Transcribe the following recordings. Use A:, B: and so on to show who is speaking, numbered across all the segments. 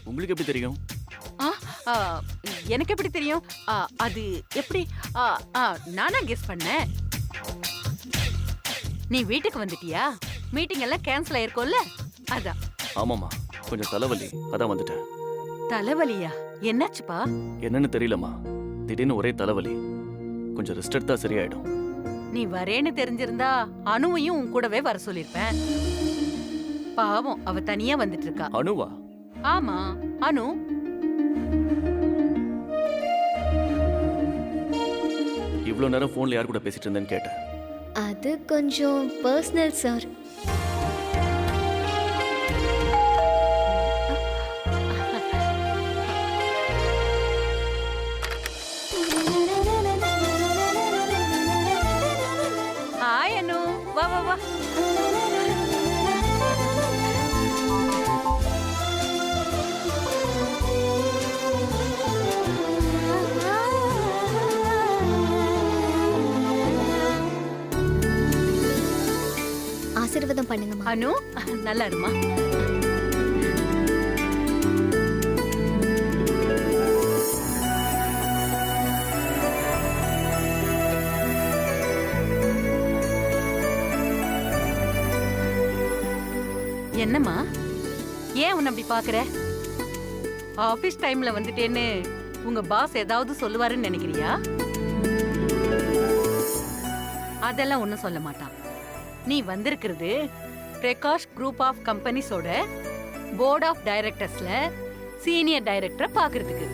A: உங்களுக்கு எப்படி தெரியும்?
B: ஆ, ஆ, எனக்கு எப்படி தெரியும்? அது எப்படி? ஆ, ஆ, நானா கெஸ் பண்ணேன். நீ வீட்டுக்கு வந்துட்டியா? மீட்டிங் எல்லாம் கேன்சல் ஆயிருக்கும்ல? அதான்.
A: ஆமாம்மா, கொஞ்சம் தலைவலி, அதான் வந்துட்டேன்.
B: தலைவலியா? என்னாச்சுப்பா?
A: என்னன்னு தெரியலம்மா, திடீர்னு ஒரே தலைவலி. கொஞ்சம் ரெஸ்ட் எடுத்தா சரியாயிடும்.
B: நீ வரேன்னு தெரிஞ்சிருந்தா அனுவையும் உன் கூடவே வர சொல்லிருப்பேன். பாவம், அவ தனியா வந்துட்டு இருக்கா.
A: அனுவா?
B: ஆமா, அனு.
A: இவ்ளோ நேரம் ஃபோன்ல யார் கூட பேசிட்டு இருந்தேன்னு கேட்டேன்.
C: அது கொஞ்சம் பர்சனல் சார்.
B: ஹாய் அனு, வா வா வா.
C: ஆசீர்வாதம் பண்ணுங்கம்மா.
B: அனு, நல்லா இருமா. என்னம்மா, ஏன் உன்னை அப்படி பாக்குற? ஆபீஸ் டைம்ல வந்துட்டேன்னு உங்க பாஸ் ஏதாவது சொல்லுவாருன்னு நினைக்கிறியா? அதெல்லாம் ஒண்ணும் சொல்ல மாட்டான். நீ வந்திருக்கிறது பிரகாஷ் குரூப் ஆஃப் கம்பெனிஸோட போர்ட் ஆஃப் டைரக்டர்ஸ்ல சீனியர் டைரக்டரை பாக்குறதுக்கு.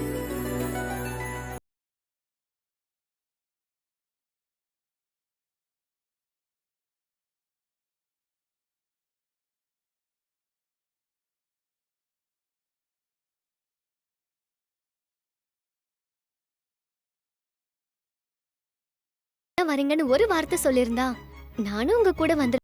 C: வரீங்கன்னு ஒரு வார்த்தை சொல்லிருந்தா நானும் உங்க கூட வந்து.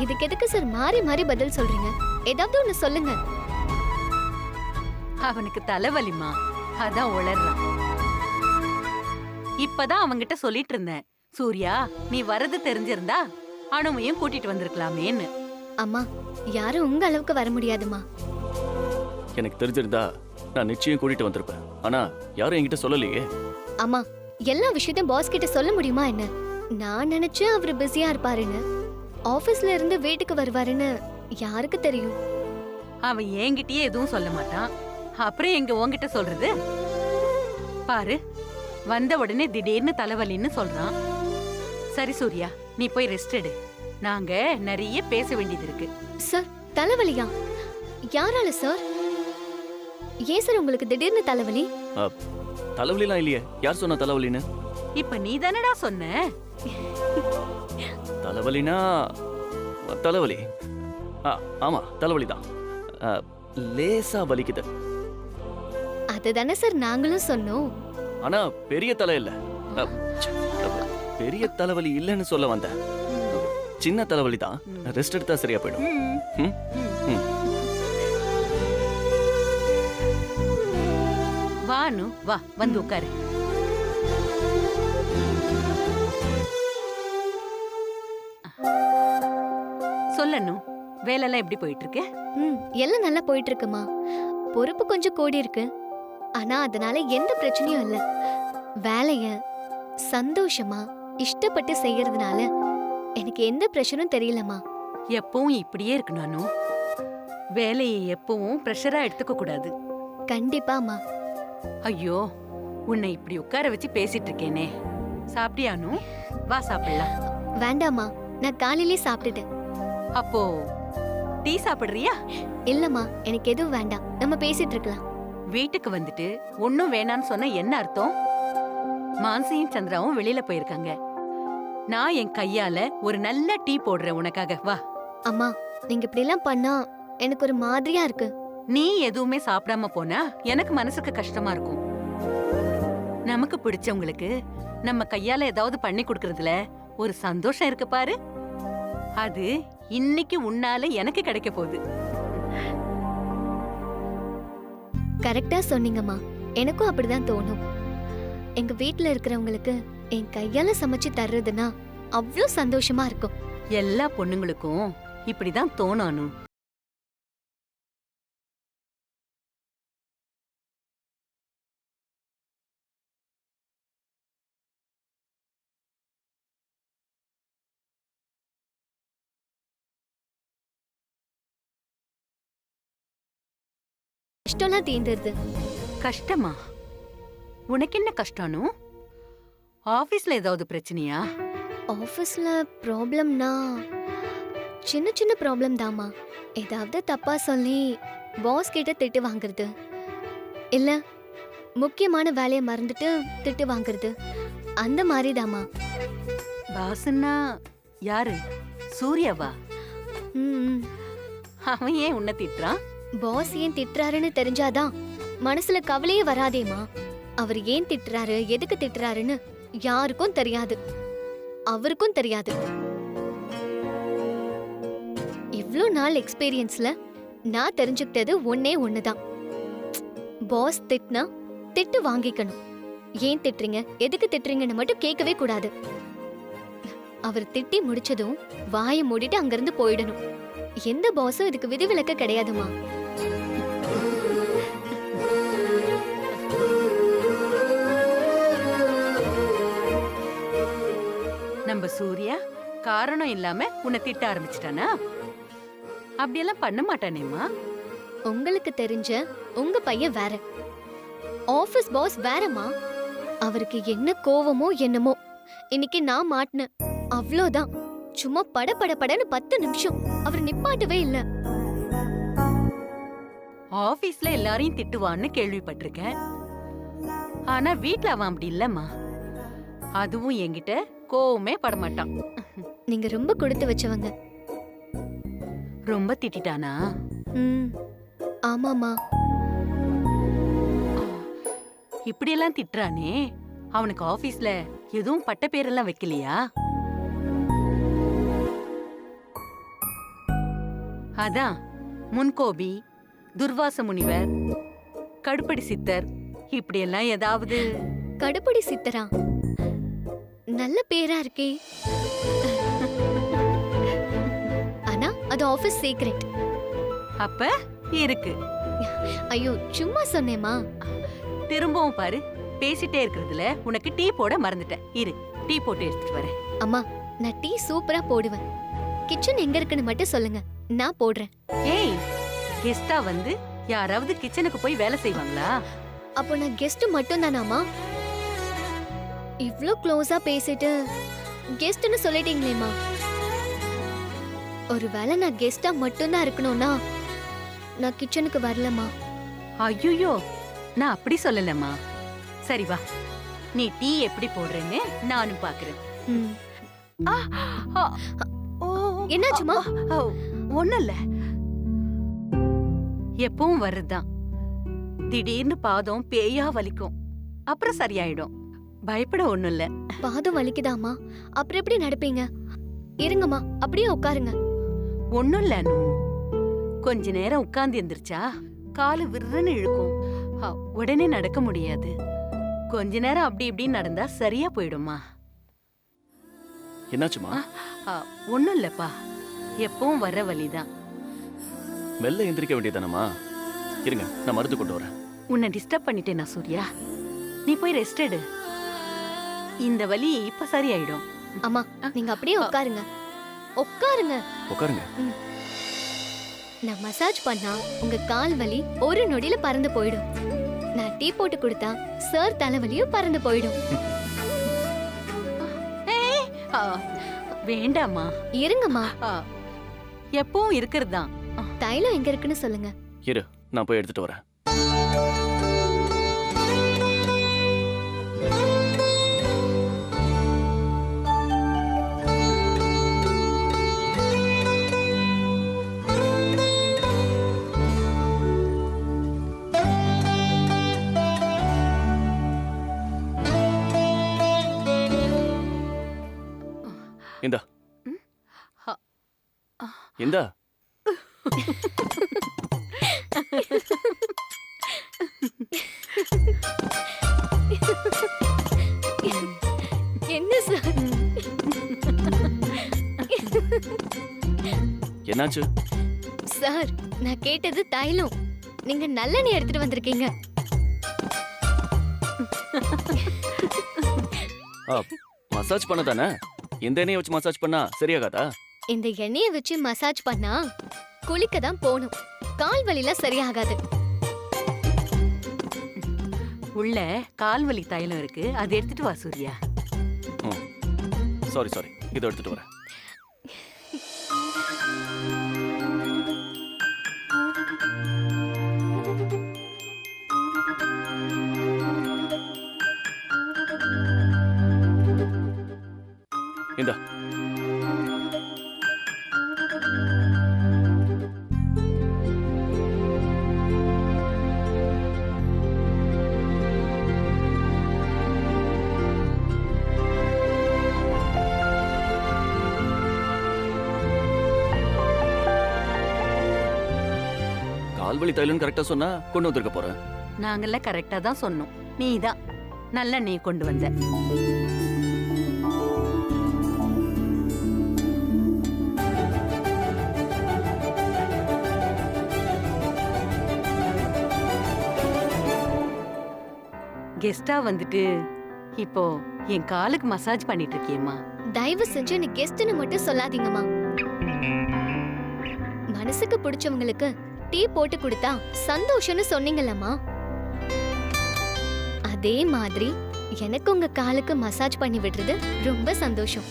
C: இதுக்கு எதுக்கு சார் மாறி மாறி பதில் சொல்றீங்க? ஏதாவது ஒண்ணு சொல்லுங்க.
B: அவனுக்கு தலைவலிமா, அதான் உளறான். இப்பதான் அவங்கிட்ட சொல்லிட்டு இருந்தேன், சூர்யா நீ வரது தெரிஞ்சிருந்தா அனுமையும் கூட்டிட்டு வந்திருக்கலாமேன்னு.
C: அம்மா, யாரும் உங்க அளவுக்கு வர முடியாதுமா.
A: எனக்கு தெரிஞ்சிருந்தா நான் நிச்சயம் கூட்டிட்டு வந்திருப்பேன். ஆனா யாரும் என்கிட்ட சொல்லலையே.
C: அம்மா, எல்லா விஷயத்தையும் பாஸ் கிட்ட சொல்ல முடியுமா என்ன? நான் நினைச்சேன் அவரு பிஸியா இருப்பாருன்னு. ஆபீஸ்ல இருந்து வீட்டுக்கு வருவாருன்னு யாருக்கு தெரியும்?
B: அவன் என்கிட்டயே எதுவும் சொல்ல மாட்டான், அப்புறம் எங்க உன்கிட்ட சொல்றது? பாரு, வந்த உடனே திடீர்னு தலைவலின்னு சொல்றான். சரி சூர்யா, நீ போய் ரெஸ்ட் எடு. நாங்க நிறைய பேச வேண்டியது இருக்கு.
C: சார், தலைவலியா? யாரால சார்? ஏன் சார் உங்களுக்கு திடீர்னு தலைவலி?
A: தலைவலிலாம் இல்லையே. யார் சொன்னா தலைவலின்னு?
B: இப்ப நீ தானடா சொன்ன.
A: தலைவலினா தலைவலி. ஆமா, தலைவலிதான். லேசா வலிக்குது.
C: அதுதானே சார் நாங்களும் சொன்னோம்.
A: ஆனா பெரிய தலை இல்ல. பெரிய தலைவலி இல்லைன்னு சொல்ல வந்தேன். சின்ன தலைவலி தான். ரெஸ்ட் எடுத்தா சரியா போயிடும். ம்? ம்.
B: வானு, வா வந்து உட்காரு. சொல்லணும், வேலைலாம் எப்படி போயிட்டு இருக்கு?
C: எல்லாம் நல்லா போயிட்டு இருக்குமா. பொறுப்பு கொஞ்சம் கூடி இருக்கு. ஆனா அதனால எந்த பிரச்சனையும் இல்ல. வேலைய சந்தோஷமா இஷ்டப்பட்டு செய்யறதுனால எனக்கு எந்த பிரச்சனையும் தெரியலமா.
B: எப்பவும் இப்படியே இருக்கணும். வேலையை எப்பவும் பிரஷரா எடுத்துக்க கூடாது.
C: கண்டிப்பாமா.
B: ஐயோ, உன்னை இப்படி உட்கார வச்சு பேசிட்டு இருக்கேனே. சாப்பிட்டியானு? வா சாப்பிடலாம்.
C: வேண்டாமா, நான் காலையிலே சாப்பிட்டுட்டேன்.
B: அப்போ டீ சாப்பிடுறியா?
C: இல்லம்மா, எனக்கு எதுவும் வேண்டாம். நம்ம பேசிட்டு இருக்கலாம்.
B: வீட்டுக்கு வந்துட்டு ஒன்னும் வேணான்னு சொன்ன என்ன அர்த்தம்? மான்சியும் சந்திராவும் வெளியில போயிருக்காங்க. நான் என் கையால ஒரு நல்ல டீ போடுறேன் உனக்காக. வா.
C: அம்மா, நீங்க இப்படி எல்லாம் பண்ணா எனக்கு ஒரு மாதிரியா இருக்கு.
B: நீ எதுவுமே சாப்பிடாம போனா எனக்கு மனசுக்கு கஷ்டமா இருக்கும். நமக்கு பிடிச்சவங்களுக்கு நம்ம கையால ஏதாவது பண்ணி கொடுக்கறதுல ஒரு சந்தோஷம் இருக்கு பாரு. அது இன்னைக்கு உன்னால எனக்கு கிடைக்க போகுது.
C: கரெக்டா சொன்னீங்கம்மா. எனக்கும் அப்படிதான் தோணும். எங்க வீட்ல இருக்கிறவங்களுக்கு என் கையால சமைச்சு தர்றதுன்னா அவ்வளோ சந்தோஷமா இருக்கும்.
B: எல்லா பொண்ணுங்களுக்கும் இப்படிதான் தோணும்.
C: கஷ்டம்லாம் தீந்துருது.
B: கஷ்டமா? உனக்கு என்ன கஷ்டம்னு? ஆபீஸ்ல ஏதாவது பிரச்சனையா?
C: ஆஃபீஸ்ல ப்ராப்ளம்னா சின்ன சின்ன ப்ராப்ளம் தாமா. ஏதாவது தப்பா சொல்லி பாஸ் கிட்ட திட்டு வாங்குறது, இல்ல முக்கியமான வேலையை மறந்துட்டு திட்டு வாங்குறது, அந்த மாதிரி தாமா.
B: பாஸ்னா யாரு? சூர்யாவா?
C: ம்.
B: அவன் ஏன் உன்னை திட்டுறான்?
C: பாஸ் ஏன் திட்டுறாருன்னு தெரிஞ்சாதான் மனசுல கவலையே வராதேமா. அவர் ஏன் திட்டுறாரு, எதுக்கு திட்டுறாருன்னு யாருக்கும் தெரியாது, அவருக்கும் தெரியாது. இவ்ளோ நாள் எக்ஸ்பீரியன்ஸ்ல நான் தெரிஞ்சுக்கிட்டது ஒன்னே ஒண்ணுதான். பாஸ் திட்டினா திட்டு வாங்கிக்கணும். ஏன் திட்டுறீங்க, எதுக்கு திட்டுறீங்கன்னு மட்டும் கேட்கவே கூடாது. அவர் திட்டி முடிச்சதும் வாயை மூடிட்டு அங்கிருந்து போயிடணும். எந்த பாஸும் இதுக்கு விதிவிலக்கு கிடையாதுமா.
B: நம்ம சூர்யா காரணம் இல்லாம உன்னை திட்ட ஆரம்பிச்சிட்டானா? அப்படியெல்லாம் பண்ண மாட்டானேம்மா.
C: உங்களுக்கு தெரிஞ்ச உங்க பையன் வேற, ஆபீஸ் பாஸ் வேறமா. அவருக்கு என்ன கோவமோ என்னமோ, இன்னைக்கு நான் மாட்டினேன் அவ்வளோதான். சும்மா பட பட படன்னு 10 நிமிஷம் அவர் நிப்பாட்டவே இல்ல.
B: ஆபீஸ்ல எல்லாரையும் திட்டுவான்னு கேள்விப்பட்டிருக்கேன். ஆனா வீட்ல அவன் அப்படி இல்லம்மா. அதுவும் என்கிட்ட கோவமே படமாட்டான்.
C: நீங்க ரொம்ப கொடுத்து வச்சவங்க.
B: ரொம்ப திட்டானா?
C: ம், ஆமாமா.
B: இப்படியெல்லாம் திட்டுறானே, அவனுக்கு ஆபீஸ்ல எதுவும் பட்ட பேரெல்லாம் வைக்கலையா? அதான் முன்கோபி, துர்வாச முனிவர், கடுப்படி சித்தர், இப்படியெல்லாம் ஏதாவது.
C: கடுப்படி சித்தரா? நல்ல பேரா இருக்கே. ஆனா அது ஆபீஸ் சீக்ரெட்.
B: அப்ப இருக்கு.
C: ஐயோ சும்மா சொன்னேமா.
B: திரும்பவும் பாரு, பேசிட்டே இருக்கிறதுல உனக்கு டீ போட மறந்துட்டேன். இரு, டீ போட்டு எடுத்துட்டு வரேன்.
C: அம்மா, நான் டீ சூப்பரா போடுவேன். கிச்சன் எங்க இருக்குன்னு மட்டும் சொல்லுங்க, நான் போடுறேன்.
B: ஏய், கெஸ்டா வந்து யாராவது கிச்சனுக்கு போய் வேலை செய்வாங்களா?
C: அப்போ நான் கெஸ்ட் மட்டும் தானாமா? இவ்ளோ க்ளோஸா பேசிட்டு கெஸ்ட்னு சொல்லிட்டீங்களேம்மா. ஒருவேளை நான் கெஸ்டா மட்டும் தான் இருக்கணும்னா நான் கிச்சனுக்கு வரலம்மா.
B: ஐயோ, நான் அப்படி சொல்லலம்மா. சரி வா, நீ டீ எப்படி போடுறேன்னு நானும் பாக்குறேன்.
C: ம்.
B: ஆ, ஆ, ஓ,
C: என்னாச்சும்மா?
B: ஒண்ணும் இல்ல, எப்பவும் வர்றதுதான். திடீர்னு பாதம் பேயா வலிக்கும், அப்புறம் சரியாயிடும். பயப்பட ஒண்ணும் இல்ல.
C: பாதம் வலிக்குதாமா? அப்புறம் எப்படி நடப்பீங்க? இருங்கம்மா, அப்படியே உட்காருங்க.
B: ஒண்ணும் இல்ல அனு. கொஞ்ச நேரம் உட்கார்ந்து எந்திரிச்சா காலு விர்றன்னு இழுக்கும். உடனே நடக்க முடியாது. கொஞ்ச நேரம் அப்படி இப்படி நடந்தா சரியா போயிடுமா.
A: என்னாச்சுமா?
B: ஒண்ணும் இல்லப்பா, எப்பவும் வர்ற வலிதான்.
A: மெல்ல எந்திரிக்க வேண்டியதானம்மா. இருங்க, நான் மருந்து கொண்டு வரேன்.
B: உன்னை டிஸ்டர்ப் பண்ணிட்டேனா சூர்யா? நீ போய் ரெஸ்ட் எடு. இந்த வலி இப்ப சரியாயிடும்.
C: அம்மா, நீங்க அப்படியே உட்காருங்க. உட்காருங்க.
A: உட்காருங்க.
C: நான் மசாஜ் பண்ணா உங்க கால் வலி ஒரு நொடியில பறந்து போயிடும். நான் டீ போட்டு கொடுத்தா சார் தலைவலியும் பறந்து போயிடும்.
B: வேண்டாமா.
C: இருங்கம்மா.
B: எப்பவும் இருக்கிறது தான்.
C: தைலம் எங்க இருக்குன்னு சொல்லுங்க.
A: இரு, நான் போய் எடுத்துட்டு வரேன். இந்தா இந்தா.
C: என்ன சார்?
A: என்னாச்சு?
C: சார், நான் கேட்டது தைலம். நீங்க நல்லெண்ணெய் எடுத்துட்டு வந்திருக்கீங்க.
A: மசாஜ் பண்ண தானே? இந்த எண்ணெயை வச்சு மசாஜ் பண்ணா சரியாகாதா?
C: இந்த எண்ணெயை வச்சு மசாஜ் பண்ணா குளிக்க தான் போகணும். கால் வலில சரியாகாது.
B: உள்ள கால்வலி தைலம் இருக்கு, அதை எடுத்துட்டு வா சூர்யா.
A: சாரி இதை எடுத்துட்டு வரேன். இந்தா. கால்வலி தைலம் கரெக்டா சொன்னா கொண்டு வந்திருக்க போறேன்.
B: நாங்கெல்லாம் கரெக்டா தான் சொன்னோம், நீதான் நல்லெண்ணெய் கொண்டு வந்த. கெஸ்டா வந்துட்டு இப்போ என் காலுக்கு மசாஜ் பண்ணிட்டு இருக்கியம்மா.
C: தயவு செஞ்சு நீ கெஸ்ட்னு மட்டும் சொல்லாதீங்கம்மா. மனசுக்கு பிடிச்சவங்களுக்கு டீ போட்டு கொடுத்தா சந்தோஷம்னு சொன்னீங்கல்லம்மா, அதே மாதிரி எனக்கு உங்க காலுக்கு மசாஜ் பண்ணி விடுறது ரொம்ப சந்தோஷம்.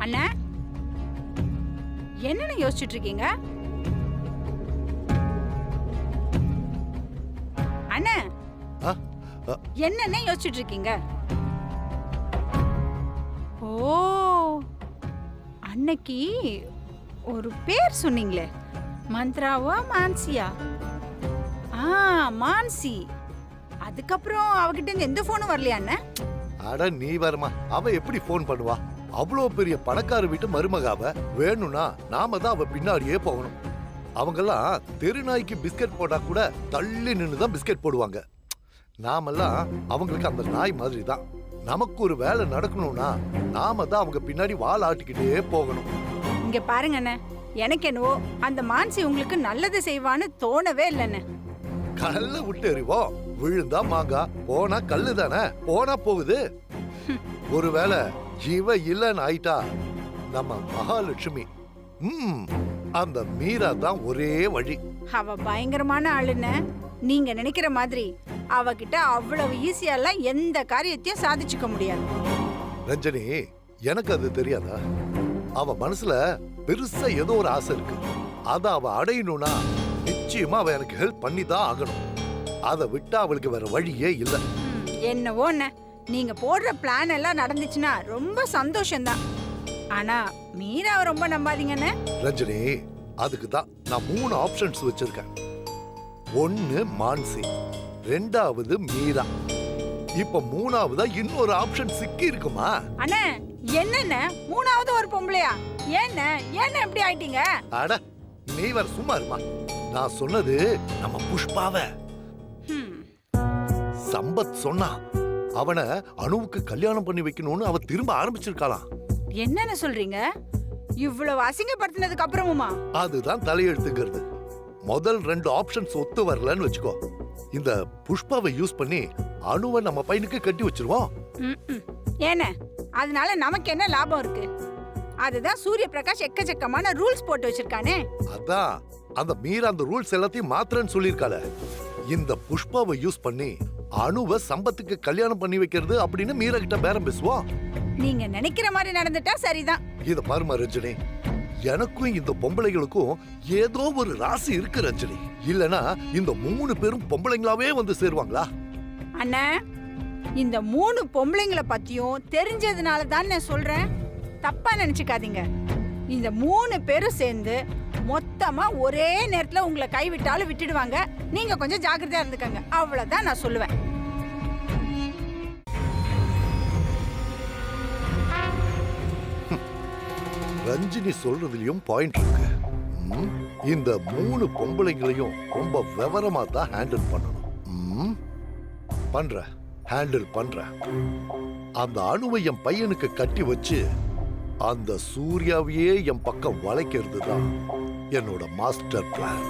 D: அண்ணா, என்னன்னு யோசிச்சுட்டு இருக்கீங்க? அண்ணா, என்னன்னு யோசிச்சுட்டு இருக்கீங்க? ஓ, அன்னைக்கு ஒரு பேர் சொன்னீங்களே, மந்த்ராவா மான்சியா? மான்சி. அதுக்கப்புறம் அவகிட்ட இருந்து எந்த போனும் வரலையா அண்ணா?
E: அட நீ வரமா, அவ எப்படி போன் பண்ணுவா? அவ்வளோ பெரிய பணக்கார வீட்டு மருமகாவ, வேணும்னா நாம தான் அவ பின்னாடியே போகணும். அவங்கெல்லாம் தெருநாய்க்கு பிஸ்கட் போட்டா கூட தள்ளி நின்று தான் பிஸ்கட் போடுவாங்க. நாமெல்லாம் அவங்களுக்கு அந்த நாய் மாதிரி தான். நமக்கு ஒரு வேலை நடக்கணும்னா நாம தான் அவங்க பின்னாடி வால் ஆட்டிக்கிட்டே போகணும்.
D: இங்க பாருங்க அண்ணா, எனக்கு என்னவோ அந்த மான்சி உங்களுக்கு நல்லது செய்வான்னு தோணவே இல்லைன்னு.
E: கல்ல விட்டு எறிவோம், விழுந்தா மாங்கா, போனா கல்லு தானே, போனா போகுது. ஒருவேளை இவ இல்லன்னு ஆயிட்டா நம்ம மகாலட்சுமி, அந்த மீரா தான் ஒரே வழி.
D: அவ பயங்கரமான ஆளுன்னு நீங்க நினைக்கிற மாதிரி அவகிட்ட அவ்வளவு ஈஸியாலாம் எந்த காரியத்தையும் சாதிச்சுக்க முடியாது.
E: ரஞ்சனி, எனக்கு அது தெரியாதா? அவ மனசுல பெருசா ஏதோ ஒரு ஆசை இருக்கு. அத அவ அடையணும்னா நிச்சயமா அவ எனக்கு ஹெல்ப் பண்ணி தான் ஆகணும். அதை விட்டா அவளுக்கு வேற வழியே இல்லை.
D: என்னவோ என்ன, நீங்க போடுற பிளான் எல்லாம் நடந்துச்சுன்னா ரொம்ப சந்தோஷம்தான். ஆனா மீராவை ரொம்ப நம்பாதீங்கன்னு.
E: ரஞ்சனி, அதுக்கு தான் நான் 3 ஆப்ஷன்ஸ் வச்சிருக்கேன். 1 மான்சி, 2வது மீரா, இப்ப 3வதா இன்னொரு ஆப்ஷன் சிக்கி இருக்குமா?
D: அண்ணே, என்னென்ன 3வது ஒரு பொம்பளையா? ஏன்ன எப்படி ஆயிட்டீங்க?
E: அட நீ வேற சும்மா இருமா. நான் சொன்னது நம்ம புஷ்பாவ. சம்பத் சொன்னா அவனை அணுவுக்கு கல்யாணம் பண்ணி வைக்கணும்னு அவ திரும்ப ஆரம்பிச்சிருக்காளாம்.
D: என்னன்னு சொல்றீங்க? இவ்வளவு அசிங்கப்படுத்தினதுக்கு அப்புறமுமா?
E: அதுதான் தலையெழுத்துங்கிறது. முதல் 2 ஆப்ஷன்ஸ் ஒத்து வரலன்னு வச்சுக்கோ, இந்த புஷ்பாவை யூஸ் பண்ணி அணுவை நம்ம பையனுக்கு கட்டி வச்சிருவோம்.
D: ஏன அதனால நமக்கு என்ன லாபம் இருக்கு? அதுதான் சூரிய பிரகாஷ் எக்கச்சக்கமான ரூல்ஸ் போட்டு வச்சிருக்கானே.
E: அதான் அந்த மீரா அந்த ரூல்ஸ் எல்லாத்தையும் மாத்திரன்னு சொல்லிருக்காள. இந்த புஷ்பாவை யூஸ் பண்ணி அணுவை சம்பத்துக்கு கல்யாணம் பண்ணி வைக்கிறது அப்படின்னு மீரா கிட்ட பேரம் பேசுவோம்.
D: நீங்க நினைக்கிற மாதிரி நடந்துட்டா சரிதான்.
E: இத பாருமா ரஞ்சனி, எனக்கும் இந்த பொம்பளைகளுக்கும் ஏதோ ஒரு ராசி இருக்கு ரஞ்சனி. இல்லனா இந்த 3 பேரும் பொம்பளைங்களாவே வந்து சேருவாங்களா?
D: அண்ணா, இந்த 3 பொம்பளைங்களை பத்தியும் தெரிஞ்சதுனால தான் நான் சொல்றேன். தப்பா நினைச்சுக்காதீங்க. இந்த 3 பேரும் சேர்ந்து மொத்தமா ஒரே நேரத்துல உங்களை கைவிட்டாலும் விட்டுடுவாங்க. நீங்க கொஞ்சம் ஜாக்கிரதையா இருந்துக்கங்க. அவ்வளவுதான் நான் சொல்லுவேன்.
E: ரஞ்சினி சொல்றதுலயும் பாயிண்ட் இருக்கு. ம், இந்த 3 பொம்பளைங்களையும் ரொம்ப விவரமா தான் ஹேண்டில் பண்ணணும். ஹேண்டில் பண்றேன். அந்த அணுவை என் பையனுக்கு கட்டி வச்சு அந்த சூர்யாவையே என் பக்கம் வளைக்கிறது தான் என்னோட மாஸ்டர் பிளான்.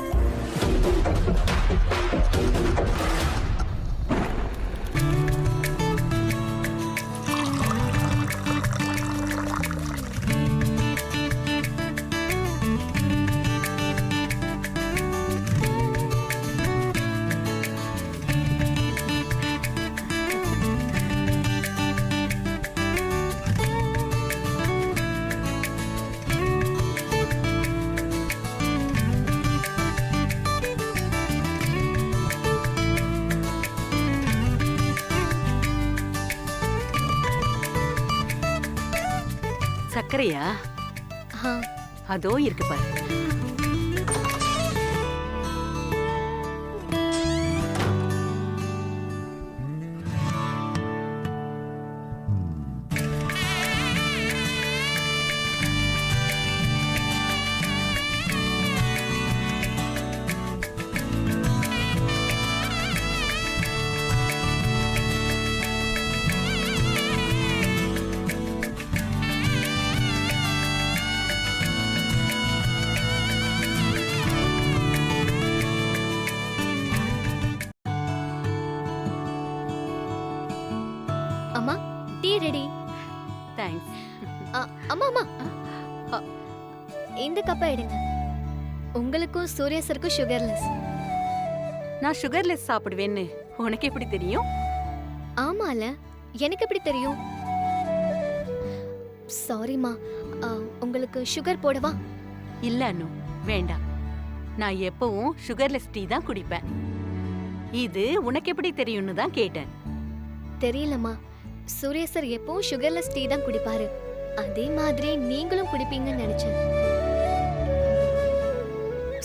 B: சர்க்கரையா?
C: ஆ,
B: அதோ இருக்கு பாரு.
C: அம்மா டீ ரெடி.
B: தேங்க்ஸ்.
C: அம்மா அம்மா அ, இந்த கப்பை எடுங்க. உங்களுக்கும் சூர்யா சருக்கும் சுகர்லெஸ்.
B: நான் சுகர்லெஸ் சாப்பிடுவேன்னு உனக்கு எப்படி தெரியும்?
C: ஆமால, எனக்கு எப்படி தெரியும்? சாரிம்மா, உங்களுக்கு சுகர் போடவா?
B: இல்ல அனு, வேண்டாம். நான் எப்பவும் சுகர்லெஸ் டீ தான் குடிப்பேன். இது உனக்கு எப்படி தெரியும்னு தான் கேட்டேன்.
C: தெரியலம்மா, சூர்யா சார் எப்பவும் சுகர்லெஸ் டீ தான் குடிப்பாரு. அதே மாதிரி நீங்களும் குடிப்பீங்கன்னு நினைச்சேன்.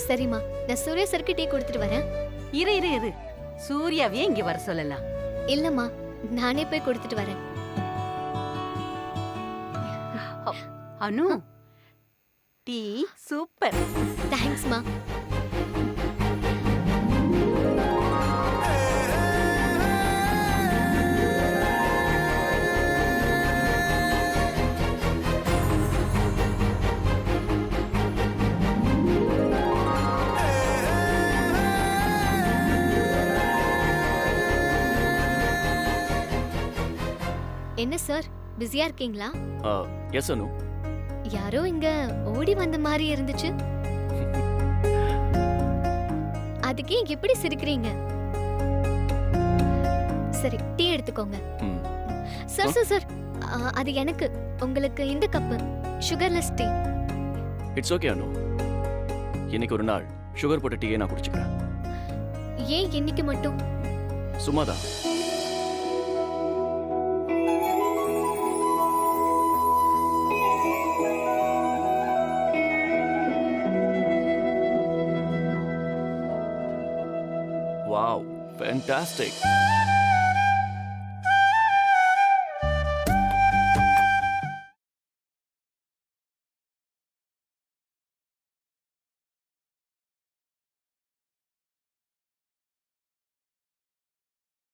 C: சரிம்மா, நான் சூர்யா சருக்கு டீ கொடுத்துட்டு வரேன்.
B: இரு இரு இரு, சூர்யாவையே இங்க வர சொல்லலாம்.
C: இல்லம்மா, நானே போய் கொடுத்துட்டு வரேன்.
B: அனு, டீ சூப்பர்.
C: தேங்க்ஸ்மா. என்ன சார், பிஸியா இருக்கீங்களா?
A: எஸ் அனு.
C: யாரோ இங்க ஓடி வந்த மாதிரி இருந்துச்சு. அதுக்கே எப்படி சிரிக்கிறீங்க? சரி, டீ எடுத்துக்கோங்க.
A: ம்.
C: சார் சார் சார், அது எனக்கு. உங்களுக்கு இந்த cup sugarless tea.
A: It's okay Anu. இன்னைக்கு ஒரு நாள் சுகர் போட்ட டீயை நான் குடிச்சுக்கிறேன்.
C: ஏன் இன்னைக்கு மட்டும்?
A: சும்மாதான். Wow, fantastic.